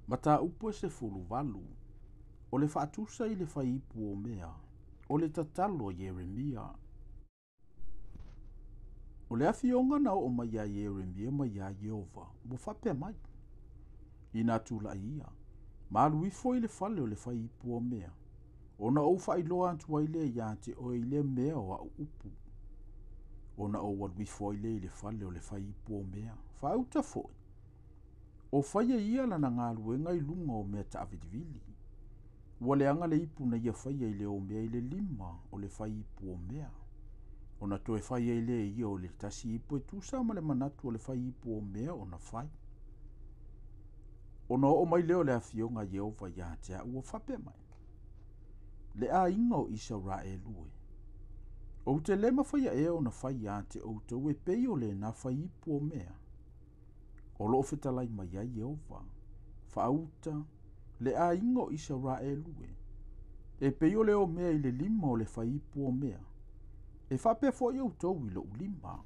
Mata upo se fulu valu. O le whaatusa i le whaipu o mea. O le tatalo Yeremia. O le awhionga na o mai a Yeremia mai a Yehova. Mo whapea mai. Ina tula ia. Malu ifo i le whale o le whaipu o mea. Ona o whailoa antua i le ia te o i le mea o au upu. Ona o waluifo i le whale o le whaipu o mea. Whauta foi. O whaia ia lana ngā luenga i lunga o mea ta avidivili. Ua leanga le ipu na ia whaia i le o mea i le lima o le whaipu o mea. Ona toe whaia i le ia o le tasi ipu e tusa ma le manatu o le whaipu o mea o na whai. Ona o mai leo le awhionga Yehova ia te a ua whape mai. Le a inga o Israelu e. O te lema whaia e o na whai a te o tau e pei o le na whaipu o mea. O loo fetalai mai ai Yehova. Whauta le a inga o Israelu e. E pei o le o mea i le lima o le whaipu o mea. E whapea fo i au tau i lo ulima.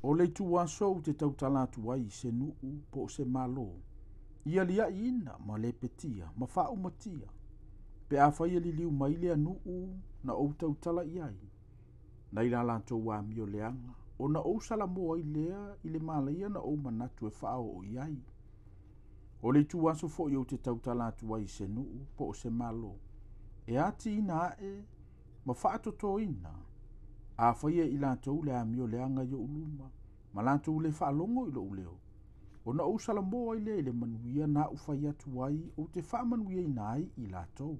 O le tua so te tautala atu ai se nuu po se malo. Ia lia ina ma le petia, ma whau matia. Pe a whaia li liu mai lea nuu na o tautala iai. Na ila lanto wa mio leanga. O na o salamoa i lea i le malaia na o manatu e whao o iai. O le tua so fo i au te tautala atu ai se nuu po se malo. E ati ina e ma whaatoto ina. A whaia i lantou le amio leanga i o uluma. Ma lantou le whaalongo i lo uleo. O na o salamoa i le manuia na ufai atu ai o te whaamanuia i nai i lantou.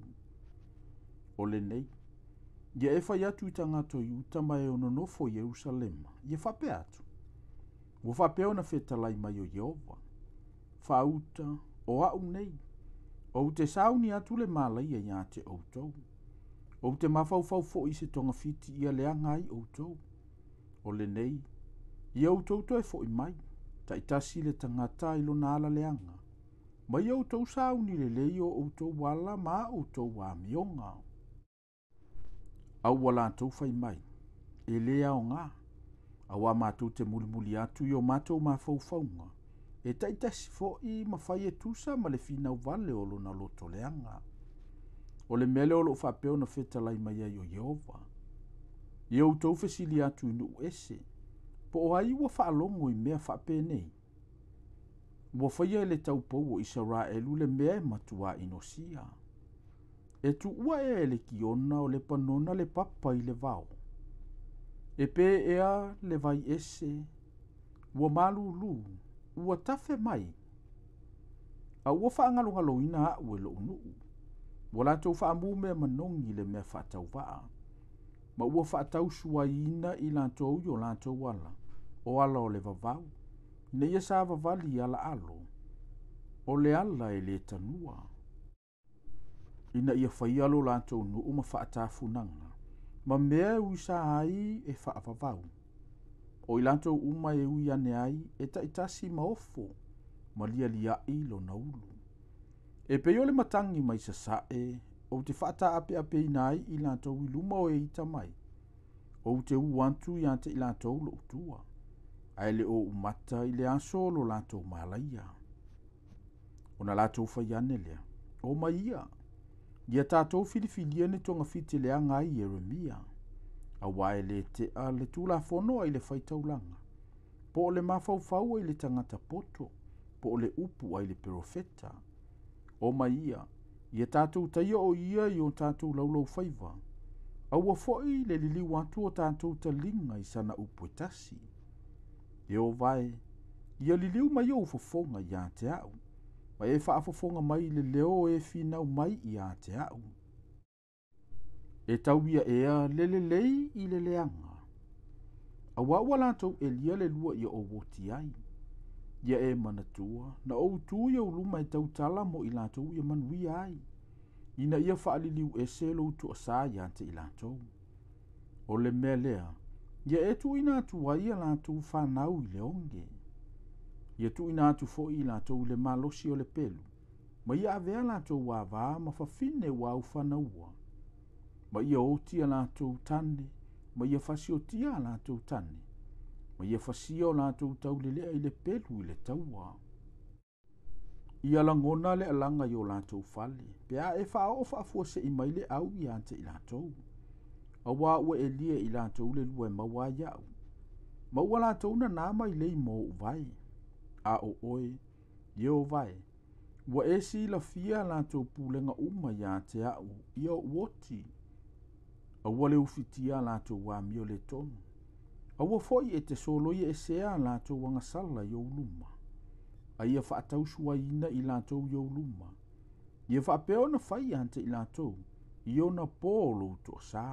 O le nei. Ia e whai atu i tangato i uta mai o nonofo Jerusalema. Ia whape atu. Ua whapeo na whetalai mai o Yehova. Whauta o au nei. O te sauni atu le malaia ia te outou. O te mawhau fo i se tonga fiti ia leanga ai outou. O le nei, ia outou toi fo i mai, ta itasi le tangata ilo na ala leanga. Ma ia outou sauni le leio outou wala ma outou wa mionga. Au wala antou fai mai, e lea o ngā. Au a mātou te mulimuli atu i o mātou mawhau faunga. E ta itasi fo i mawhai e tusa ma le fina uvale o lo na loto leanga. O le mele o lo whapeo na whetalai mai ai o Yehova. I au tau whesili atu inu ese. Po o ai ua whaalongo i mea whape nei. Ua whaia le tau pou o Israelu le mea e matua inosia. E tu ua e le kiona o le panona le papa i le vau. E pe ea le vai ese. Ua malulu. Ua tafe mai. A ua whaangalongalo ina a ue lo nuu. Wala tau whaamu mea manongi le mea whaatau waa. Ma ua whaatau sua ina i lantou i o lantou wala. O ala o le vavau. Ne ia sa vavali ala alo. O le ala e le tanua. Ina ia whaialo lantou nuu ma whaatafunanga. Ma mea ui sa ai e whaavavau. O i lantou uma e ui ane ai e ta itasi maofo. Ma lia lia i lo na ulu. E pe le matangi mai sa sae, o te whata ape ape i nai i lantou i luma o e ita mai. O te uantu i ante i lantou lo utua. Ai le o umata i le aso lo lantou malaia. O na lantou whaiane lea. O mai ia. Ia tātou filifilia ni tonga fiti lea ngai Yeremia. A wae le te a le tula fono ai le whaitaulanga. Po o le mawhauwhau ai le tangata poto. Po o le upu ai le perofeta. O mai ia tātou taia o ia i o tātou laulau whaiva. Aua foi le lili watu o tātou talinga i sana upu etasi. E o vai, ia liliu mai o ufofonga i a te au. Ma e whaafofonga mai le leo e finau mai i a te au. E tau ia ea lele lei i le leanga. Awa látou e lia le lua ia o woti ai. Ia e manatua, na o tu ia uluma e tautala mo i látou ia manui ai. Ina ia whaaliliu e se lo tu asa ia te i látou. O le mea lea, ia e tu ina atu ai a látou whanau i le onge. Ia tu ina atu fo i látou le malosi o le pelu. Ma ia avea látou wawā ma whawhine wau whanaua. Ma ia otia látou tane, ma ia whasiotia látou tane. Ma ia whasia o látou taulelea i le pelu i le taua. ia langona le alanga i o latou fale pea e fa'ao fa'afua se'i mai le au ia te i latou aua ua e lia i latou le lua e maua ia'u maua latou na nā mai lei mo vai a o oe ia o vai ua e silafia latou pulega uma iā te a'u ia o uoti aua le ufitia latou amio le tonu aua fo'i e te soloia e sea latou agasala i ou luma aia fa'atausuaina i latou i ou luma ia fa'apea ona fai ante i latou i ona po o lou to'asā